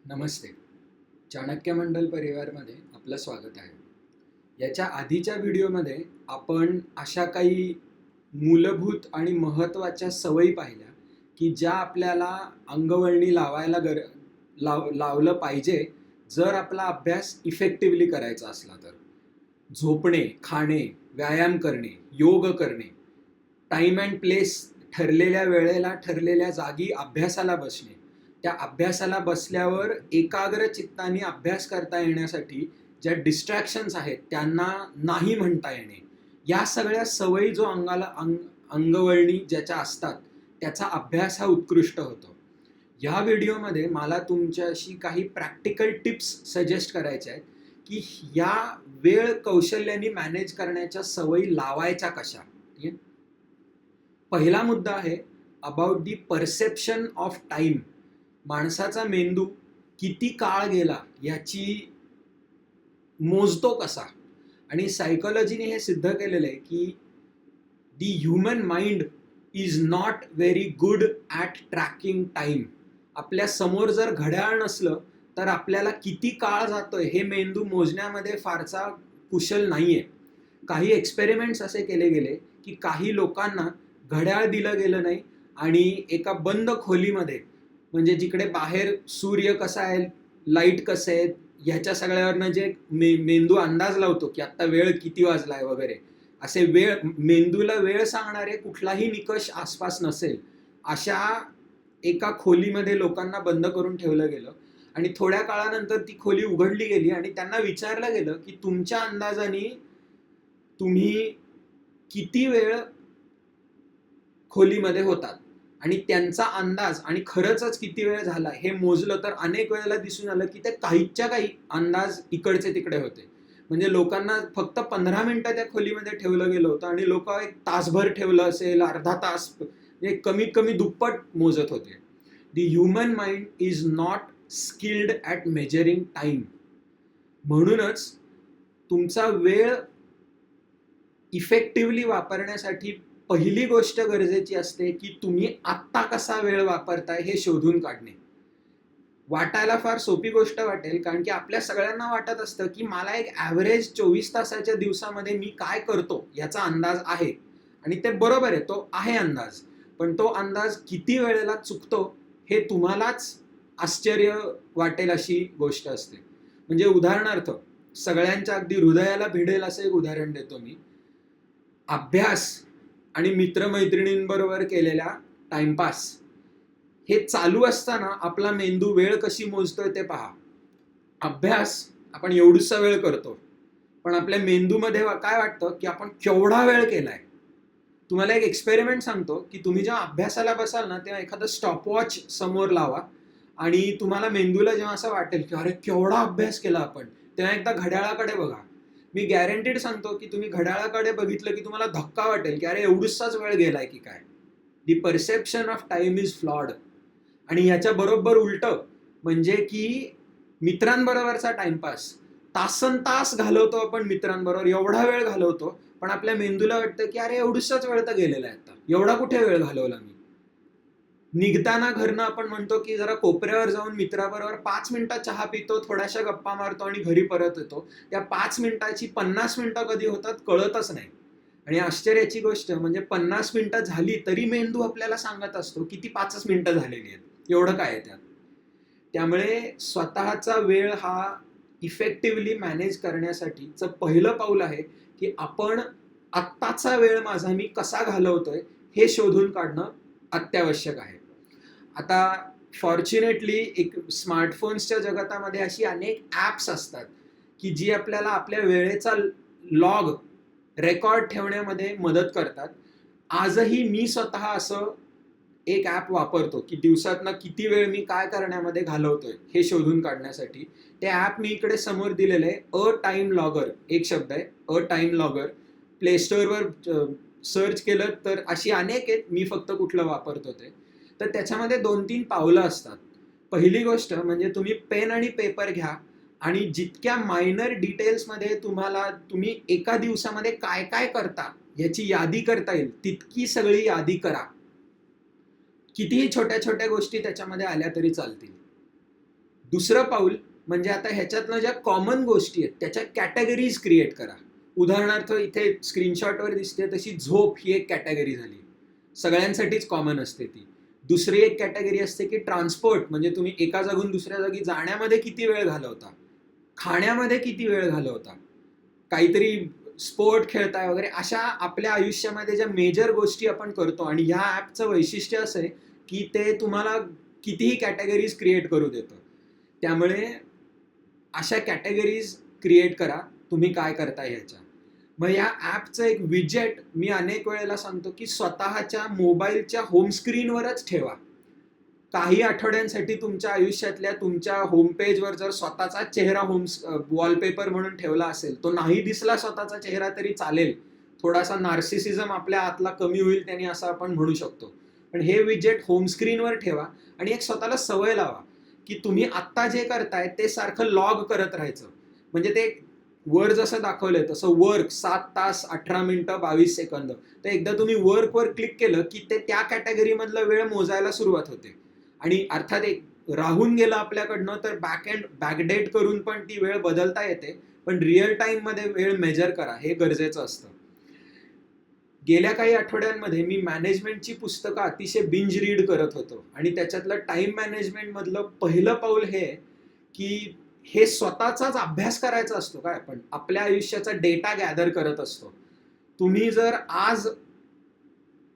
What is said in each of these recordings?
नमस्ते. चाणक्य मंडल परिवारमध्ये आपलं स्वागत आहे. याच्या आधीच्या व्हिडिओमध्ये आपण अशा काही मूलभूत आणि महत्त्वाच्या सवयी पाहिल्या की ज्या आपल्याला अंगवळणी लावलं पाहिजे जर आपला अभ्यास इफेक्टिव्हली करायचा असला तर. झोपणे, खाणे, व्यायाम करणे, योग करणे, टाईम अँड प्लेस, ठरलेल्या वेळेला ठरलेल्या जागी अभ्यासाला बसणे, त्या अभ्यासाला बसल्यावर एकाग्र चित्ताने अभ्यास करता येण्यासाठी ज्या डिस्ट्रॅक्शन्स आहेत त्यांना नाही म्हणता येणे, या सगळ्या सवयी जो अंगवळणी ज्याच्या असतात त्याचा अभ्यास हा उत्कृष्ट होतो. ह्या व्हिडिओमध्ये मला तुमच्याशी काही प्रॅक्टिकल टिप्स सजेस्ट करायच्या आहेत की या वेळ कौशल्याने मॅनेज करण्याच्या सवयी लावायच्या कशा. ठीक आहे. पहिला मुद्दा आहे about the perception of time. माणसाचा मेंदू किती काळ गेला याची मोजतो कसा. आणि सायकोलॉजीने हे सिद्ध केलेलं आहे की the human mind is not very good at tracking time. आपल्या समोर जर घड्याळ नसलं तर आपल्याला किती काळ जातोय हे मेंदू मोजण्यामध्ये फारसा कुशल नाहीये. काही एक्सपेरिमेंट्स असे केले गेले की काही लोकांना घड्याळ दिलं गेलं नाही आणि एका बंद खोलीमध्ये, म्हणजे जिकडे बाहेर सूर्य कसा आहे, लाईट कसं आहे, ह्याच्या सगळ्यावरनं जे मेंदू अंदाज लावतो की आता वेळ किती वाजलाय वगैरे, असे मेंदूला वेळ सांगणारे कुठलाही निकष आसपास नसेल अशा एका खोलीमध्ये लोकांना बंद करून ठेवलं गेलं. आणि थोड्या काळानंतर ती खोली उघडली गेली आणि त्यांना विचारलं गेलं की तुमच्या अंदाजाने तुम्ही किती वेळ खोलीमध्ये होतात. आणि त्यांचा अंदाज आणि खरंच किती वेळ झाला हे मोजलं तर अनेक वेळेला दिसून आलं की ते काहीच्या काही अंदाज इकडचे तिकडे होते. म्हणजे लोकांना फक्त 15 मिनिटं त्या खोलीमध्ये ठेवलं गेलं होतं आणि लोक एक तासभर ठेवलं असेल, अर्धा तास, म्हणजे कमीत कमी दुप्पट मोजत होते. The human mind is not skilled at measuring time. म्हणूनच तुमचा वेळ इफेक्टिव्हली वापरण्यासाठी पहिली गोष्ट गरजेची असते की तुम्ही आत्ता कसा वेळ वापरताय हे शोधून काढणे. वाटायला फार सोपी गोष्ट वाटेल, कारण की आपल्या सगळ्यांना वाटत असतं की मला एक ॲव्हरेज 24 तासाच्या दिवसामध्ये मी काय करतो याचा अंदाज आहे. आणि ते बरोबर आहे, तो आहे अंदाज. पण तो अंदाज किती वेळेला चुकतो हे तुम्हालाच आश्चर्य वाटेल अशी गोष्ट असते. म्हणजे उदाहरणार्थ, सगळ्यांच्या अगदी हृदयाला भिडेल असं एक उदाहरण देतो मी. अभ्यास आणि मित्रमैत्रिणींबरोबर केलेला टाइमपास हे चालू असताना आपला मेंदू वेळ कशी मोजतोय ते पहा. अभ्यास आपण एवढूसा वेळ करतो, पण आपल्या मेंदूमध्ये काय वाटतं की आपण केवढा वेळ केलाय. तुम्हाला एक एक्सपेरिमेंट सांगतो की तुम्ही जेव्हा अभ्यासाला बसाल ना तेव्हा एखादं स्टॉपवॉच समोर लावा आणि तुम्हाला मेंदूला जेव्हा असं वाटेल की अरे केवढा अभ्यास केला आपण, तेव्हा एकदा घड्याळाकडे बघा. मी गॅरंटीड सांगतो की तुम्ही घड्याळाकडे बघितलं की तुम्हाला धक्का वाटेल की अरे एवढूसाच वेळ गेलाय की काय. The perception of time is flawed. आणि याच्या बरोबर उलट म्हणजे की मित्रांबरोबरचा टाइमपास, तासन तास घालवतो आपण मित्रांबरोबर, एवढा वेळ घालवतो, पण आपल्या मेंदूला वाटतं की अरे एवढूसाच वेळ तर गेलेला आहे, आता एवढा कुठे वेळ घालवला मी. निघताना घरनं आपण म्हणतो की जरा कोपऱ्यावर जाऊन मित्राबरोबर 5 मिनिटं चहा पितो, थोड्याशा गप्पा मारतो आणि घरी परत येतो. त्या 5 मिनिटाची 50 मिनिटं कधी होतात कळतच नाही. आणि आश्चर्याची गोष्ट म्हणजे 50 मिनिटं झाली तरी मेंदू आपल्याला सांगत असतो किती 5 मिनिटं झालेली आहेत, एवढं काय आहे त्यात. त्यामुळे स्वतःचा वेळ हा इफेक्टिव्हली मॅनेज करण्यासाठीचं पहिलं पाऊल आहे की आपण आत्ताचा वेळ माझा मी कसा घालवतोय हे शोधून काढणं अत्यावश्यक आहे. आता फॉर्च्युनेटली एक स्मार्टफोन्सच्या जगतामध्ये अशी अनेक ॲप्स असतात की जी आपल्याला आपल्या वेळेचा लॉग रेकॉर्ड ठेवण्यामध्ये मदत करतात. आजही मी स्वतः असं एक ॲप वापरतो की दिवसातनं किती वेळ मी काय करण्यामध्ये घालवतोय हे शोधून काढण्यासाठी. ते ॲप मी इकडे समोर दिलेलं आहे, अ टाइम लॉगर, एक शब्द आहे, अ टाइम लॉगर. प्ले स्टोअरवर सर्च केलं तर अशी अनेक आहेत, मी फक्त कुठलं वापरतो ते. तर त्याच्यामध्ये 2-3 पावलं असतात. पहिली गोष्ट म्हणजे तुम्ही पेन आणि पेपर घ्या आणि जितक्या मायनर डिटेल्समध्ये तुम्ही एका दिवसामध्ये काय काय करता याची यादी करता येईल तितकी सगळी यादी करा. कितीही छोट्या छोट्या गोष्टी त्याच्यामध्ये आल्या तरी चालतील. दुसरं पाऊल म्हणजे आता ह्याच्यातनं ज्या कॉमन गोष्टी आहेत त्याच्या कॅटेगरीज क्रिएट करा. उदाहरणार्थ इथे स्क्रीनशॉटवर दिसते तशी झोप ही एक कॅटेगरी झाली, सगळ्यांसाठीच कॉमन असते ती. दुसरी एक कॅटेगरी असते की ट्रान्सपोर्ट, म्हणजे तुम्ही एका जागून दुसऱ्या जागी जाण्यामध्ये किती वेळ घालवता, खाण्यामध्ये किती वेळ घालवता, काहीतरी स्पोर्ट खेळताय वगैरे, अशा आपल्या आयुष्यामध्ये ज्या मेजर गोष्टी आपण करतो. आणि ह्या ॲपचं वैशिष्ट्य असं आहे की ते तुम्हाला कितीही कॅटेगरीज क्रिएट करू देतं. त्यामुळे अशा कॅटेगरीज क्रिएट करा तुम्ही काय करताय ह्याच्या. मग या ॲपचं एक विजेट मी अनेक वेळेला सांगतो की स्वतःच्या मोबाईलच्या होम स्क्रीनवरच ठेवा. काही आठवड्यांसाठी तुमच्या आयुष्यातल्या तुमच्या होम पेजवर जर स्वतःचा चेहरा वॉलपेपर म्हणून ठेवला असेल, तो नाही दिसला स्वतःचा चेहरा तरी चालेल, थोडासा नार्सिसिझम आपल्या आतला कमी होईल त्यांनी, असं आपण म्हणू शकतो. पण हे विजेट होम स्क्रीनवर ठेवा आणि एक स्वतःला सवय लावा की तुम्ही आत्ता जे करताय ते सारखं लॉग करत राहायचं. म्हणजे ते वर जसं दाखवलंय तसं वर्क 7 तास 18 मिनिटं 22 सेकंद, तर एकदा तुम्ही वर्कवर क्लिक केलं की ते त्या कॅटेगरीमधला वेळ मोजायला सुरुवात होते. आणि अर्थात एक राहून गेलं आपल्याकडनं तर बॅकडेट करून पण ती वेळ बदलता येते, पण रिअल टाइम मध्ये वेळ मेजर करा, हे गरजेचं असतं. गेल्या काही आठवड्यांमध्ये मी मॅनेजमेंटची पुस्तकं अतिशय बिंज रीड करत होतो आणि त्याच्यातलं टाइम मॅनेजमेंट मधलं पहिलं पाऊल हे की हे स्वतःचाच अभ्यास करायचा असतो. काय आपण आपल्या आयुष्याचा डेटा गॅदर करत असतो. तुम्ही जर आज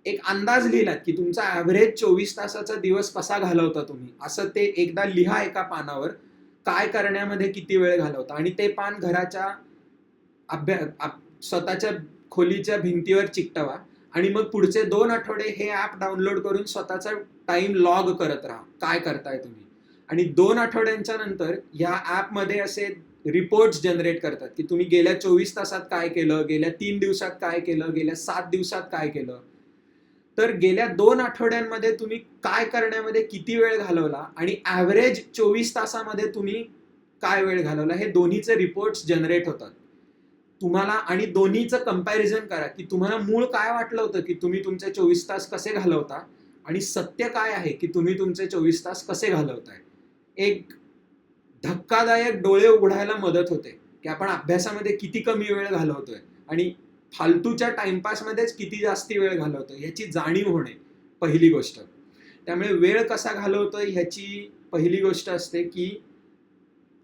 एक अंदाज लिहिलात की तुमचा ॲव्हरेज 24 तासाचा दिवस कसा घालवता तुम्ही, असं ते एकदा लिहा एका पानावर, काय करण्यामध्ये किती वेळ घालवता, आणि ते पान घराच्या स्वतःच्या खोलीच्या भिंतीवर चिकटवा. आणि मग पुढचे 2 आठवडे हे ॲप डाउनलोड करून स्वतःचा टाइम लॉग करत राहा, काय करताय तुम्ही. आणि 2 आठवड्यांच्या नंतर ह्या ॲपमध्ये असे रिपोर्ट्स जनरेट करतात की तुम्ही गेल्या 24 तासात काय केलं, गेल्या 3 दिवसात काय केलं, गेल्या 7 दिवसात काय केलं. तर गेल्या 2 आठवड्यांमध्ये तुम्ही काय करण्यामध्ये किती वेळ घालवला आणि ॲव्हरेज 24 तासामध्ये तुम्ही काय वेळ घालवला, हे दोन्हीचे रिपोर्ट्स जनरेट होतात तुम्हाला. आणि दोन्हीचं कंपॅरिझन करा की तुम्हाला मूळ काय वाटलं होतं की तुम्ही तुमचे 24 तास कसे घालवता आणि सत्य काय आहे की तुम्ही तुमचे 24 तास कसे घालवताय. एक धक्कादायक डोळे उघडायला मदत होते की आपण अभ्यासामध्ये किती कमी वेळ घालवतोय आणि फालतूच्या टाइमपासमध्येच किती जास्ती वेळ घालवतोय ह्याची जाणीव होणे पहिली गोष्ट. त्यामुळे वेळ कसा घालवतोय ह्याची पहिली गोष्ट असते की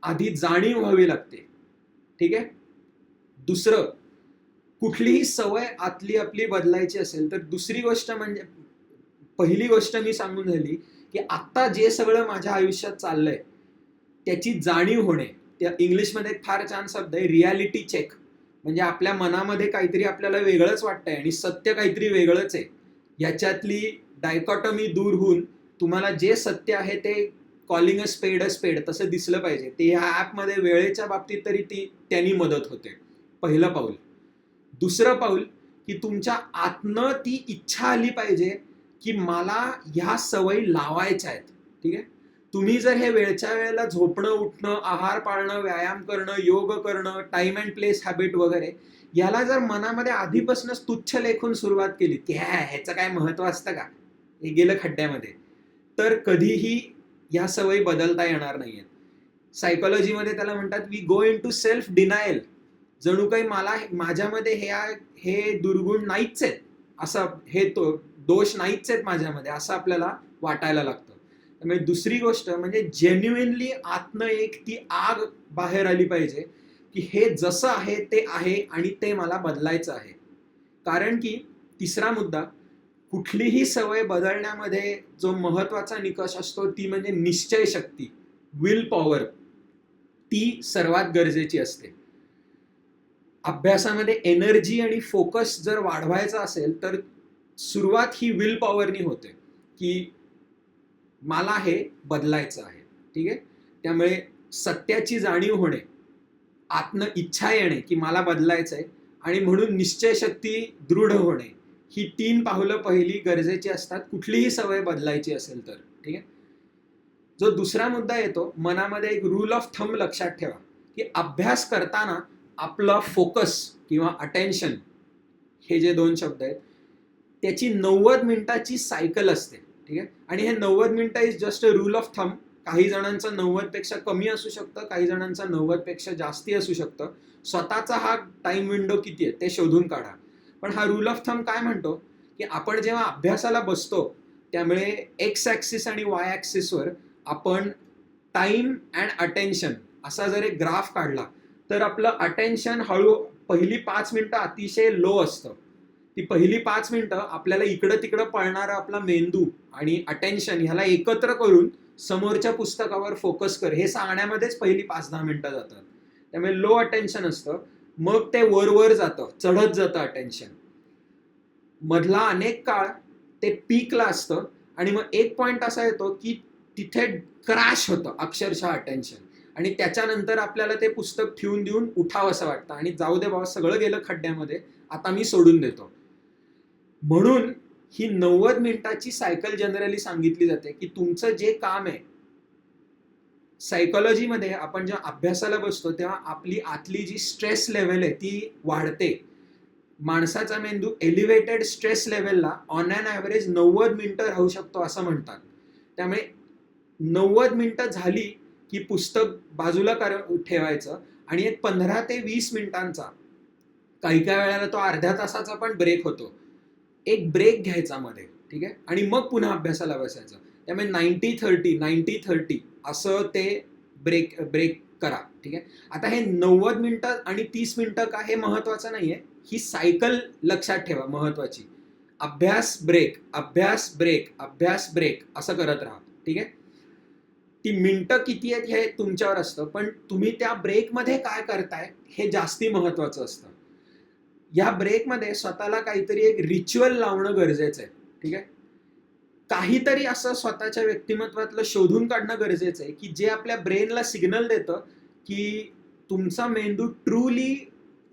आधी जाणीव व्हावी लागते. ठीक आहे. दुसरं, कुठलीही सवय आतली आपली बदलायची असेल तर दुसरी गोष्ट म्हणजे, पहिली गोष्ट मी सांगून झाली की आत्ता जे सगळं माझ्या आयुष्यात चाललंय त्याची जाणीव होणे. त्या इंग्लिशमध्ये एक फार छान शब्द आहे, रियालिटी चेक. म्हणजे आपल्या मनामध्ये काहीतरी आपल्याला वेगळंच वाटतंय आणि सत्य काहीतरी वेगळंच आहे, याच्यातली डायकॉटॉमी दूर होऊन तुम्हाला जे सत्य आहे ते कॉलिंग अ स्पेड तसं दिसलं पाहिजे. ते ह्या ॲपमध्ये वेळेच्या बाबतीत तरी त्यांनी मदत होते. पहिलं पाऊल. दुसरं पाऊल की तुमच्या आतनं ती इच्छा आली पाहिजे की मला ह्या सवयी लावायच्या आहेत. ठीक आहे. तुम्ही जर हे वेळच्या वेळेला झोपणं, उठणं, आहार पाळणं, व्यायाम करणं, योग करणं, टाइम अँड प्लेस हॅबिट वगैरे याला जर मनामध्ये आधीपासूनच तुच्छ लेखून सुरुवात केली की ह्याचं काय महत्व असतं का, हे गेलं खड्ड्यामध्ये, तर कधीही ह्या सवयी बदलता येणार नाहीयेत. सायकोलॉजीमध्ये त्याला म्हणतात we go in to self denial. जणू काही मला माझ्यामध्ये हे दुर्गुण नाहीच आहेत, असं हे दोष नाहीच आहेत माझ्यामध्ये, असं आपल्याला वाटायला लागतं. त्यामुळे दुसरी गोष्ट म्हणजे जेन्युइनली आतनं एक ती आग बाहेर आली पाहिजे की हे जसं आहे ते आहे आणि ते मला बदलायचं आहे. कारण की तिसरा मुद्दा, कुठलीही सवय बदलण्यामध्ये जो महत्वाचा निकष असतो ती म्हणजे निश्चय शक्ती, विल पॉवर. ती सर्वात गरजेची असते. अभ्यासामध्ये एनर्जी आणि फोकस जर वाढवायचा असेल तर सुरुवात ही विल पॉवरनी होते की मला हे बदलायचं आहे. ठीक आहे. त्यामुळे सत्याची जाणीव होणे, आत्म इच्छा येणे की मला बदलायचंय, आणि म्हणून निश्चय शक्ती दृढ होणे, ही 3 पावलं पहिली गरजेची असतात कुठलीही सवय बदलायची असेल तर. ठीक आहे. जो दुसरा मुद्दा येतो, मनामध्ये एक रूल ऑफ थंब लक्षात ठेवा की अभ्यास करताना आपला फोकस किंवा अटेन्शन, हे जे 2 शब्द आहेत, त्याची 90 मिनिटाची सायकल असते. ठीक आहे. आणि हे 90 मिनिटं is just a rule of thumb. काही जणांचं 90 पेक्षा कमी असू शकतं, काही जणांचं 90 पेक्षा जास्ती असू शकतं. स्वतःचा हा टाइम विंडो किती आहे ते शोधून काढा. पण हा रूल ऑफ थंब काय म्हणतो की आपण जेव्हा अभ्यासाला बसतो त्यामुळे एक्स ॲक्सिस आणि वाय ॲक्सिसवर आपण टाइम अँड अटेन्शन असा जर एक ग्राफ काढला तर आपलं अटेन्शन पहिली 5 मिनिटं अतिशय लो असतं. ती पहिली 5 मिनिटं आपल्याला इकडं तिकडं पळणारा आपला मेंदू आणि अटेन्शन ह्याला एकत्र करून समोरच्या पुस्तकावर फोकस कर हे सांगण्यामध्येच पहिली 5-10 मिनिटं जातात. त्यामुळे लो अटेन्शन असतं, मग ते वर जातं, चढत जातं अटेन्शन. मधला अनेक काळ ते पीकला असतं आणि मग एक पॉइंट असा येतो की तिथे क्रॅश होतं अक्षरशः अटेन्शन आणि त्याच्यानंतर आपल्याला ते पुस्तक ठेवून देऊन उठावं असं वाटतं आणि जाऊ दे बाबा सगळं गेलं खड्ड्यामध्ये, आता मी सोडून देतो. म्हणून ही 90 मिनिटाची सायकल जनरली सांगितली जाते की तुमचं जे काम आहे, सायकोलॉजीमध्ये आपण जेव्हा अभ्यासाला बसतो तेव्हा आपली आतली जी स्ट्रेस लेव्हल आहे ती वाढते. माणसाचा मेंदू एलिव्हेटेड स्ट्रेस लेव्हलला ऑन अन ॲव्हरेज 90 मिनिटं राहू शकतो असं म्हणतात. त्यामुळे 90 मिनिटं झाली की पुस्तक बाजूला ठेवायचं आणि एक 15 ते 20 मिनिटांचा, काही काही वेळेला तो अर्ध्या तासाचा पण ब्रेक होतो, एक ब्रेक घ्यायचा मध्ये, ठीक आहे, आणि मग पुन्हा अभ्यासाला बसायचं. त्यामुळे 90-30 असं ते ब्रेक करा, ठीक आहे. आता हे 90 मिनिटं आणि 30 मिनिटं का हे महत्वाचं नाहीये, ही सायकल लक्षात ठेवा महत्वाची. अभ्यास ब्रेक, अभ्यास ब्रेक, अभ्यास ब्रेक असं करत राहा, ठीक आहे. ती मिनिटं किती आहेत हे तुमच्यावर असतं, पण तुम्ही त्या ब्रेकमध्ये काय करताय हे जास्ती महत्वाचं असतं. या ब्रेकमध्ये स्वतःला काहीतरी एक रिच्युअल लावणं गरजेचं आहे, ठीक आहे. काहीतरी असं स्वतःच्या व्यक्तिमत्वातलं शोधून काढणं गरजेचं आहे की जे आपल्या ब्रेनला सिग्नल देतं की तुमचा मेंदू ट्रूली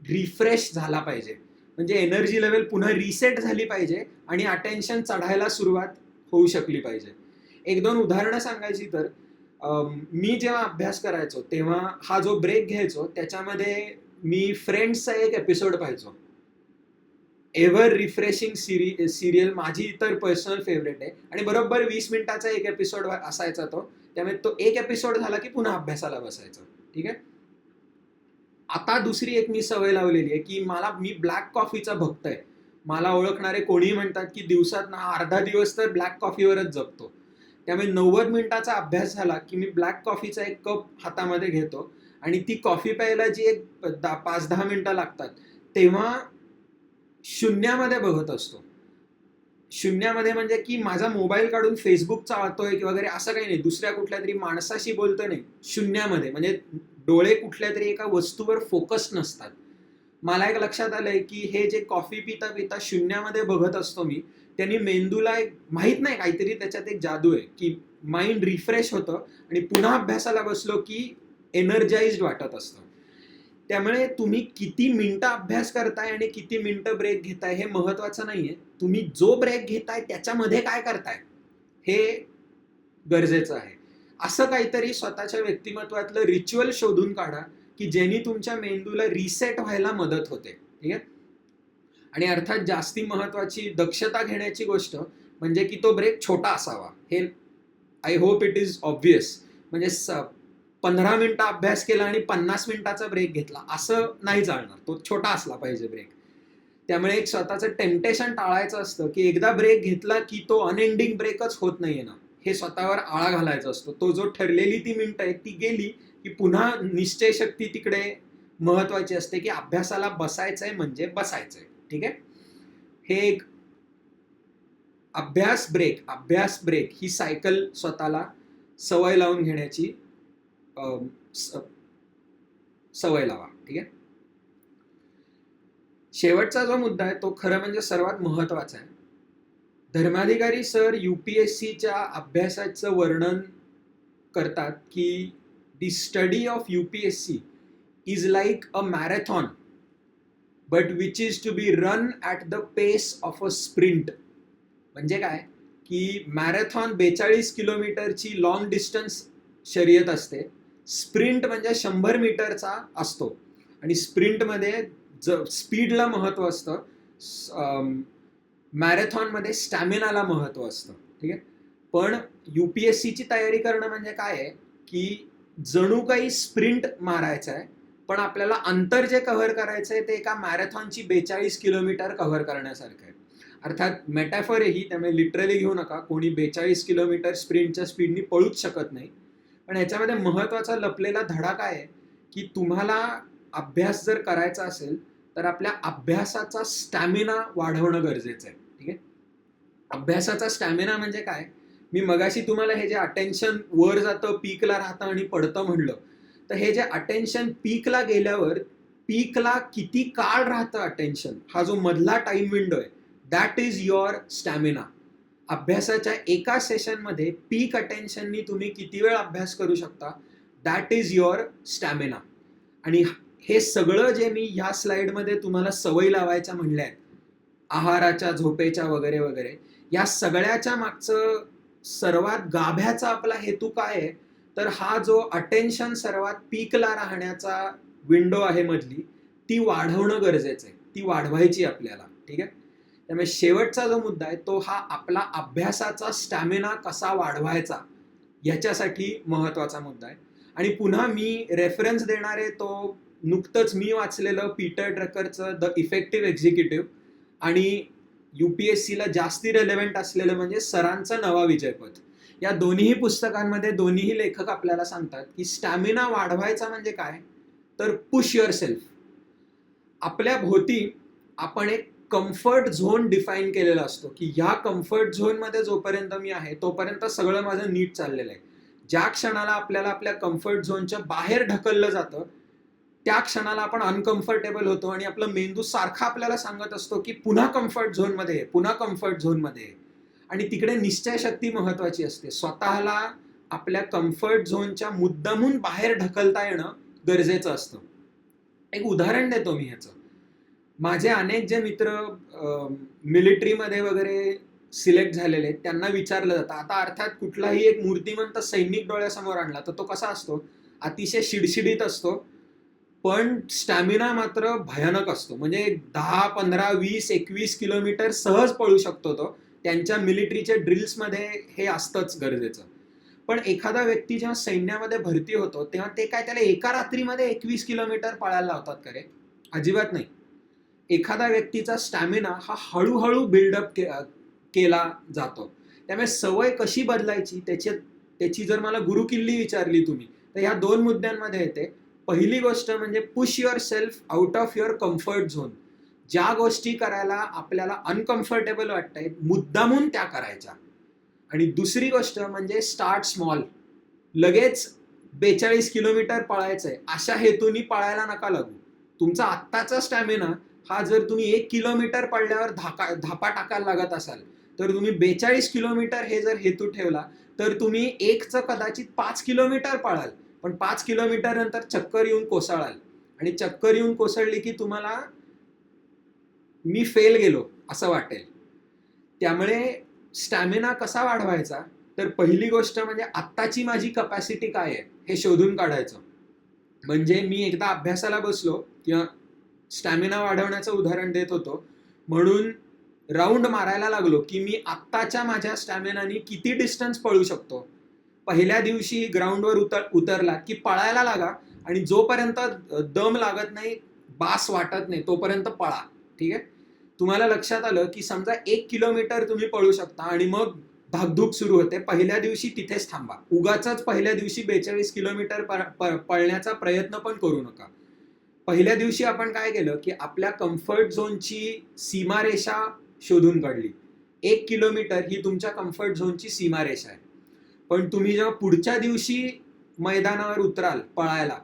रिफ्रेश झाला पाहिजे, म्हणजे एनर्जी लेवल पुन्हा रिसेट झाली पाहिजे आणि अटेन्शन चढायला सुरुवात होऊ शकली पाहिजे. 1-2 उदाहरणं सांगायची तर मी जेव्हा अभ्यास करायचो तेव्हा हा जो ब्रेक घ्यायचो त्याच्यामध्ये मी फ्रेंड्सचा एक एपिसोड पाहायचो. एव्हर रिफ्रेशिंग सिरियल माझी इतर पर्सनल फेवरेट आहे आणि बरोबर 20 मिनिटाचा एक एपिसोड असायचा तो. त्यामुळे तो एक एपिसोड झाला की पुन्हा अभ्यासाला बसायचं, ठीक आहे. आता दुसरी एक मी सवय लावलेली आहे की मी ब्लॅक कॉफीचा भक्त आहे. मला ओळखणारे कोणी म्हणतात की दिवसात ना अर्धा दिवस तर ब्लॅक कॉफीवरच जगतो. त्यामुळे 90 मिनिटाचा अभ्यास झाला की मी ब्लॅक कॉफीचा एक कप हातामध्ये घेतो आणि ती कॉफी प्यायला जी एक 5-10 मिनिटं लागतात तेव्हा शून्यामध्ये बघत असतो. शून्यामध्ये म्हणजे की माझा मोबाईल काढून फेसबुक चालतोय की वगैरे असं काही नाही, दुसऱ्या कुठल्या तरी माणसाशी बोलतो नाही, शून्यामध्ये, म्हणजे डोळे कुठल्या तरी एका वस्तूवर फोकस नसतात. मला एक लक्षात आलंय की हे जे कॉफी पिता पिता शून्यामध्ये बघत असतो मी, त्यांनी मेंदूला एक माहित नाही काहीतरी त्याच्यात एक जादू आहे की माइंड रिफ्रेश होतं आणि पुन्हा अभ्यासाला बसलो की एनर्जाइज्ड वाटत असतं. त्यामुळे तुम्ही किती मिनिटं अभ्यास करताय आणि किती मिनिटं ब्रेक घेताय हे महत्वाचं नाहीये, तुम्ही जो ब्रेक घेताय त्याच्यामध्ये काय करताय हे गरजेचं आहे. असं काहीतरी स्वतःच्या व्यक्तिमत्वातलं रिच्युअल शोधून काढा की ज्यांनी तुमच्या मेंदूला रिसेट व्हायला मदत होते, ठीक आहे. आणि अर्थात जास्ती महत्वाची दक्षता घेण्याची गोष्ट म्हणजे की तो ब्रेक छोटा असावा. हे I hope it is obvious. म्हणजे 15 मिनिटं अभ्यास केला आणि 50 मिनिटाचा ब्रेक घेतला असं नाही चालणार, तो छोटा असला पाहिजे ब्रेक. त्यामुळे एक स्वतःचं टेम्पटेशन टाळायचं असतं की एकदा ब्रेक घेतला की तो अनएंडिंग ब्रेकच होत नाहीये ना, हे स्वतःवर आळा घालायचा असतो. तो जो ठरलेली ती मिनिटं आहे ती गेली की पुन्हा निश्चय शक्ती तिकडे महत्वाची असते की अभ्यासाला बसायचंय म्हणजे बसायचंय, ठीक आहे. हे एक अभ्यास ब्रेक ही सायकल स्वतःला सवय लावून घेण्याची सवय लावा, ठीक आहे. शेवटचा जो मुद्दा आहे तो खरं म्हणजे सर्वात महत्वाचा आहे. धर्माधिकारी सर UPSCच्या अभ्यासाचं वर्णन करतात की the study of UPSC is like a marathon but which is to be run at the pace of a sprint. म्हणजे काय की मॅरेथॉन 42 किलोमीटरची लॉंग डिस्टन्स शर्यत असते, स्प्रिंट म्हणजे 100 मीटरचा असतो आणि स्प्रिंटमध्ये स्पीडला महत्व असतं, मॅरेथॉनमध्ये स्टॅमिनाला महत्व असतं, ठीक आहे. पण UPSCची तयारी करणं म्हणजे काय आहे की जणू काही स्प्रिंट मारायचं आहे, पण आपल्याला अंतर जे कव्हर करायचं आहे ते एका मॅरेथॉनची 42 किलोमीटर कव्हर करण्यासारखं आहे. अर्थात मेटॅफर आहे ही, त्यामुळे लिटरली घेऊ नका. कोणी 42 किलोमीटर स्प्रिंटच्या स्पीडनी पळूच शकत नाही. पण याच्यामध्ये महत्त्वाचा लपलेला धडा काय आहे की तुम्हाला अभ्यास जर करायचा असेल तर आपल्या अभ्यासाचा स्टॅमिना वाढवणं गरजेचं आहे. ठीक आहे. अभ्यासाचा स्टॅमिना म्हणजे काय, मी मगाशी तुम्हाला हे जे अटेन्शन वर जातं, पीकला राहतं आणि पडतं म्हणलं, तर हे जे अटेन्शन पीकला गेल्यावर पीकला किती काळ राहतं अटेन्शन, हा जो मधला टाइम विंडो आहे, दॅट इज युअर स्टॅमिना. अभ्यासाच्या एका सेशनमध्ये पीक अटेन्शननी तुम्ही किती वेळ अभ्यास करू शकता, दॅट इज युअर स्टॅमिना. आणि हे सगळं जे मी ह्या स्लाइडमध्ये तुम्हाला सवय लावायच्या म्हणल्या आहेत, आहाराच्या, झोपेच्या वगैरे वगैरे, या सगळ्याच्या मागचं सर्वात गाभ्याचा आपला हेतू काय आहे, तर हा जो अटेन्शन सर्वात पीकला राहण्याचा विंडो आहे मधली, ती वाढवणं गरजेचं आहे, ती वाढवायची आपल्याला. ठीक आहे. त्यामुळे शेवटचा जो मुद्दा आहे तो हा आपला अभ्यासाचा स्टॅमिना कसा वाढवायचा याच्यासाठी महत्वाचा मुद्दा आहे. आणि पुन्हा मी रेफरन्स देणार आहे तो नुकतंच मी वाचलेलं पीटर ड्रकरचं द इफेक्टिव्ह एक्झिक्युटिव्ह, आणि UPSCला जास्ती रेलेव्हंट असलेलं म्हणजे सरांचं नवा विजयपथ. या दोन्ही पुस्तकांमध्ये दोन्ही लेखक आपल्याला सांगतात की स्टॅमिना वाढवायचा म्हणजे काय, तर पुश युअर सेल्फ. आपल्या भोवती आपण एक कम्फर्ट झोन डिफाईन केलेला असतो की ह्या कम्फर्ट झोनमध्ये जोपर्यंत मी आहे तोपर्यंत सगळं माझं नीट चाललेलं आहे. ज्या क्षणाला आपल्याला आपल्या कम्फर्ट झोनच्या बाहेर ढकललं जातं त्या क्षणाला आपण अनकम्फर्टेबल होतो आणि आपला मेंदू सारखा आपल्याला सांगत असतो की पुन्हा कम्फर्ट झोनमध्ये आहे, पुन्हा कम्फर्ट झोनमध्ये आहे. आणि तिकडे निश्चयशक्ती महत्वाची असते. स्वतःला आपल्या कम्फर्ट झोनच्या मुद्दामून बाहेर ढकलता येणं गरजेचं असतं. एक उदाहरण देतो मी ह्याचं. माझे अनेक जे मित्र मिलिटरीमध्ये वगैरे सिलेक्ट झालेले आहेत त्यांना विचारलं जातं, आता अर्थात कुठलाही एक मूर्तिमंत सैनिक डोळ्यासमोर आणला तर तो कसा असतो, अतिशय शिडशिडीत असतो, पण स्टॅमिना मात्र भयानक असतो. म्हणजे 10, 15, 20, 21 किलोमीटर सहज पळू शकतो तो. त्यांच्या मिलिटरीच्या ड्रिल्समध्ये हे असतंच गरजेचं. पण एखादा व्यक्ती जेव्हा सैन्यामध्ये भरती होतो तेव्हा ते काय त्याला एका रात्रीमध्ये 21 किलोमीटर पळायला लावतात का रे? अजिबात नाही. एखादा व्यक्तीचा स्टॅमिना हा हळूहळू बिल्डअप केला जातो. त्यामुळे सवय कशी बदलायची त्याची जर मला गुरुकिल्ली विचारली तुम्ही तर ह्या दोन मुद्द्यांमध्ये येते. पहिली गोष्ट म्हणजे push your self out of your comfort zone. ज्या गोष्टी करायला आपल्याला अनकम्फर्टेबल वाटतायत मुद्दामून त्या करायच्या. आणि दुसरी गोष्ट म्हणजे स्टार्ट स्मॉल. लगेच 42 किलोमीटर पळायचंय अशा हेतूनी पळायला नका लागू. तुमचा आत्ताचा स्टॅमिना हा जर तुम्ही 1 किलोमीटर पळल्यावर धापा टाकायला लागत असाल तर तुम्ही 42 किलोमीटर हे जर हेतू ठेवला तर तुम्ही एकचं कदाचित 5 किलोमीटर पळाल, पण 5 किलोमीटर नंतर चक्कर येऊन कोसळाल. आणि चक्कर येऊन कोसळली की तुम्हाला मी फेल गेलो असं वाटेल. त्यामुळे स्टॅमिना कसा वाढवायचा, तर पहिली गोष्ट म्हणजे आत्ताची माझी कपॅसिटी काय आहे हे शोधून काढायचं. म्हणजे मी एकदा अभ्यासाला बसलो किंवा स्टॅमिना वाढवण्याचं उदाहरण देत होतो म्हणून राऊंड मारायला लागलो की मी आत्ताच्या माझ्या स्टॅमिनानी किती डिस्टन्स पळू शकतो. पहिल्या दिवशी ग्राउंडवर उतरला की पळायला लागा आणि जोपर्यंत दम लागत नाही, बास वाटत नाही तोपर्यंत पळा. ठीक आहे. तुम्हाला लक्षात आलं की समजा 1 किलोमीटर तुम्ही पळू शकता आणि मग धाकधूक सुरू होते, पहिल्या दिवशी तिथेच थांबा. उगाचच पहिल्या दिवशी 42 किलोमीटर पळण्याचा प्रयत्न पण करू नका. पहिल्या दिवशी आपण काय केलं की आपल्या कम्फर्ट झोनची सीमारेषा शोधून काढली. 1 किलोमीटर ही तुमच्या कम्फर्ट झोनची सीमारेषा आहे. पण तुम्ही जेव्हा पुढच्या दिवशी मैदानावर उतराल पळायला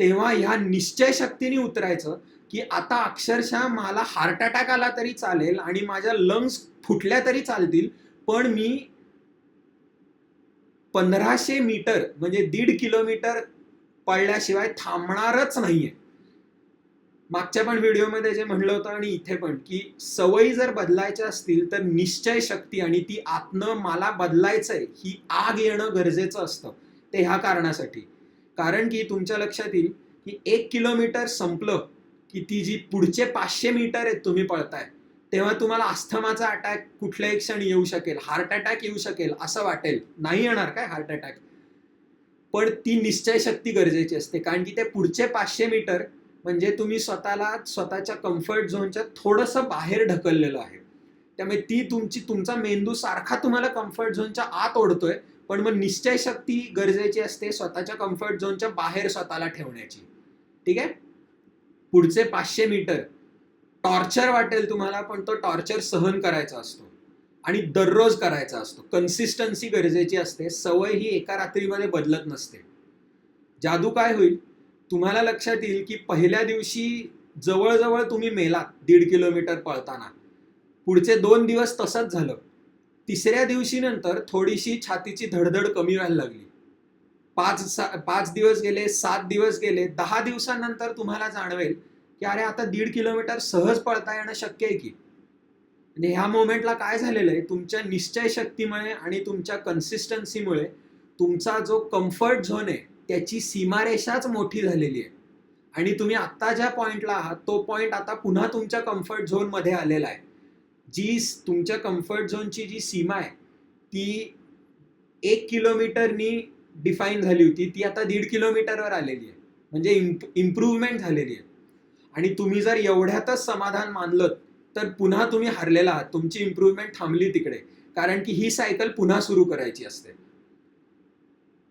तेव्हा ह्या निश्चय शक्तीने उतरायचं की आता अक्षरशः मला हार्ट अटॅक आला तरी चालेल आणि माझ्या लंग्स फुटल्या तरी चालतील, पण मी 1500 मीटर म्हणजे 1.5 किलोमीटर पळल्याशिवाय थांबणारच नाहीये. मागच्या पण व्हिडिओमध्ये जे म्हणलं होतं आणि इथे पण की सवयी जर बदलायच्या असतील तर निश्चय शक्ती आणि ती आतनं मला बदलायचंय ही आग येणं गरजेचं असतं. ते ह्या कारणासाठी, कारण की तुमच्या लक्षात येईल की 1 किलोमीटर संपलं की ती जी पुढचे 500 मीटर आहेत तुम्ही पळताय तेव्हा तुम्हाला अस्थमाचा अटॅक कुठल्याही क्षणी येऊ शकेल, हार्ट अटॅक येऊ शकेल असं वाटेल. नाही येणार काय हार्ट अटॅक, पण ती निश्चयशक्ती गरजेची असते. कारण की ते पुढचे 500 मीटर म्हणजे तुम्ही स्वतःला स्वतःच्या कम्फर्ट झोनच्या थोडंसं बाहेर ढकललेलं आहे. त्यामुळे ती तुमचा मेंदू सारखा तुम्हाला कम्फर्ट झोनच्या आत ओढतोय, पण मग निश्चयशक्ती गरजेची असते स्वतःच्या कम्फर्ट झोनच्या बाहेर स्वतःला ठेवण्याची. ठीक आहे. पुढचे 500 मीटर टॉर्चर वाटेल तुम्हाला, पण तो टॉर्चर सहन करायचा असतो आणि दररोज करायचा असतो. कन्सिस्टन्सी गरजेची असते. सवय ही एका रात्रीमध्ये बदलत नसते. जादू काय होईल, तुम्हाला लक्षात येईल की पहिल्या दिवशी जवळजवळ तुम्ही मेलात 1.5 किलोमीटर पळताना. पुढचे 2 दिवस तसंच झालं. तिसऱ्या दिवशी नंतर थोडीशी छातीची धडधड कमी व्हायला लागली. 5 दिवस गेले, 7 दिवस गेले, 10 दिवसानंतर तुम्हाला जाणवेल की अरे आता 1.5 किलोमीटर सहज पळता येणं शक्य आहे की. म्हणजे ह्या मोमेंटला काय झालेलं आहे, तुमच्या निश्चयशक्तीमुळे आणि तुमच्या कन्सिस्टन्सीमुळे तुमचा जो कम्फर्ट झोन आहे त्याची सीमारेषाच मोठी झालेली आहे. आणि तुम्ही आत्ता ज्या पॉइंटला आहात तो पॉइंट आता पुन्हा तुमच्या कम्फर्ट झोनमध्ये आलेला आहे. जी तुमच्या कम्फर्ट झोनची जी सीमा आहे ती 1 किलोमीटरनी डिफाईन झाली होती, ती आता 1.5 किलोमीटरवर आलेली आहे. म्हणजे इम्प्रूव्हमेंट झालेली आहे. आणि तुम्ही जर एवढ्यातच समाधान मानलं तर पुन्हा तुम्ही हारलेला आहात. तुमची इम्प्रूव्हमेंट थांबली तिकडे, कारण की ही सायकल पुन्हा सुरू करायची असते.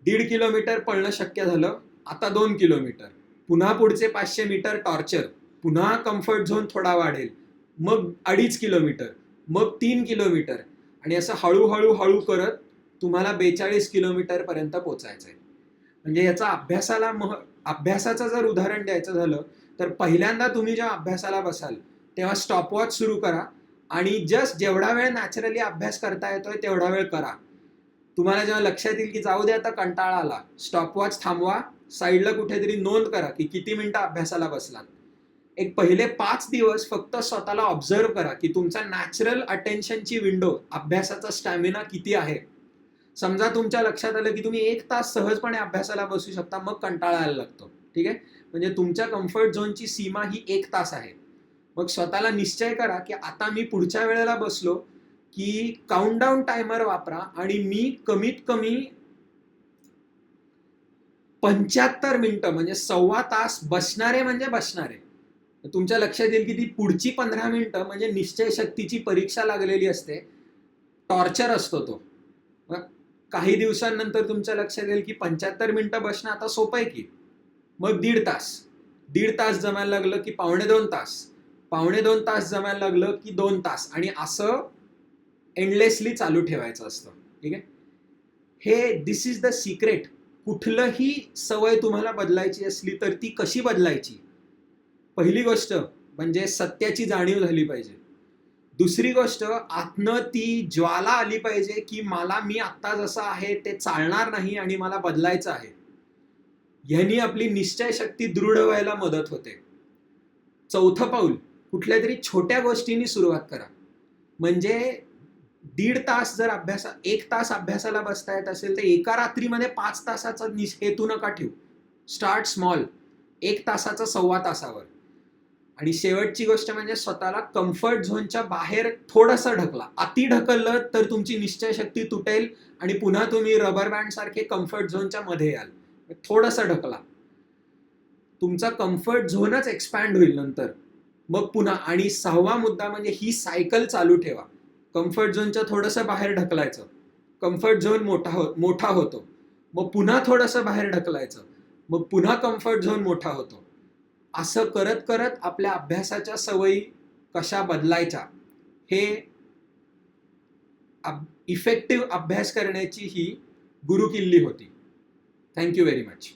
1.5 किलोमीटर पळणं शक्य झालं, आता 2 किलोमीटर, पुन्हा पुढचे 500 मीटर टॉर्चर, पुन्हा कम्फर्ट झोन थोडा वाढेल, मग 2.5 किलोमीटर, मग 3 किलोमीटर, आणि असं हळूहळू हळू करत तुम्हाला 42 किलोमीटर पर्यंत पोचायचंय. म्हणजे याचा अभ्यासाचं जर उदाहरण द्यायचं झालं तर पहिल्यांदा तुम्ही जेव्हा अभ्यासाला बसाल तेव्हा स्टॉपवॉच सुरू करा आणि जस्ट जेवढा वेळ नॅचरली अभ्यास करता येतोय तेवढा वेळ करा. तुम्हाला जेव्हा लक्षात येईल की जाऊ दे आता कंटाळा आला, स्टॉपवॉच थांबवा, साईडला कुठेतरी नोंद करा की किती मिनिटं अभ्यासाला बसलात. एक पहिले 5 दिवस फक्त स्वतःला ऑब्झर्व करा की तुमचा नॅचरल अटेन्शनची विंडो, अभ्यासाचा स्टॅमिना किती आहे. समजा तुमच्या लक्षात आलं की तुम्ही 1 तास सहजपणे अभ्यासाला बसू शकता, मग कंटाळा यायला लागतो. ठीक आहे. म्हणजे तुमच्या कम्फर्ट झोनची सीमा ही 1 तास आहे. मग स्वतःला निश्चय करा की आता मी पुढच्या वेळेला बसलो की काउंटडाऊन टायमर वापरा आणि मी कमीत कमी 75 मिनिटं म्हणजे 1.25 तास बसणारे म्हणजे बसणारे. तुमच्या लक्षात येईल की ती पुढची 15 मिनिटं म्हणजे निश्चय शक्तीची परीक्षा लागलेली असते, टॉर्चर असतो तो. काही दिवसांनंतर तुमच्या लक्षात येईल की 75 मिनिटं बसणं आता सोपं आहे की. मग 1.5 तास जमायला लागलं की 1.25 तास, 1.25 तास जमायला लागलं की 2 तास, आणि असं एंडलेसली चालू ठेवायचं असतं. ठीक आहे. हे दिस इज द सिक्रेट. कुठलंही सवय तुम्हाला बदलायची असली तर ती कशी बदलायची. पहिली गोष्ट म्हणजे सत्याची जाणीव झाली पाहिजे. दुसरी गोष्ट, आतनं ती ज्वाला आली पाहिजे की मी आत्ता जसं आहे ते चालणार नाही आणि मला बदलायचं आहे. ह्यानी आपली निश्चय शक्ती दृढ व्हायला मदत होते. चौथं पाऊल, कुठल्या तरी छोट्या गोष्टींनी सुरुवात करा. म्हणजे 1.5 तास जर 1 तास अभ्यासाला बसता येत असेल तर एका रात्रीमध्ये 5 तासाचा हेतू नका ठेवू. Start small. 1 तासाचं 1.25 तासावर. आणि शेवटची गोष्ट म्हणजे स्वतःला कम्फर्ट झोनच्या बाहेर थोडंसं ढकला. अति ढकललं तर तुमची निश्चय शक्ती तुटेल आणि पुन्हा तुम्ही रबर बँड सारखे कम्फर्ट झोनच्या मध्ये याल. थोडंसं ढकला, तुमचा कम्फर्ट झोनच एक्सपॅन्ड होईल नंतर. मग पुन्हा, आणि 6वा मुद्दा म्हणजे ही सायकल चालू ठेवा. कम्फर्ट झोनच्या थोडंसं बाहेर ढकलायचं, कम्फर्ट झोन मोठा होतो, मग पुन्हा थोडंसं बाहेर ढकलायचं, मग पुन्हा कम्फर्ट झोन मोठा होतो. असं करत करत आपल्या अभ्यासाच्या सवयी कशा बदलायच्या हे इफेक्टिव्ह अभ्यास करण्याची ही गुरुकिल्ली होती. Thank you very much.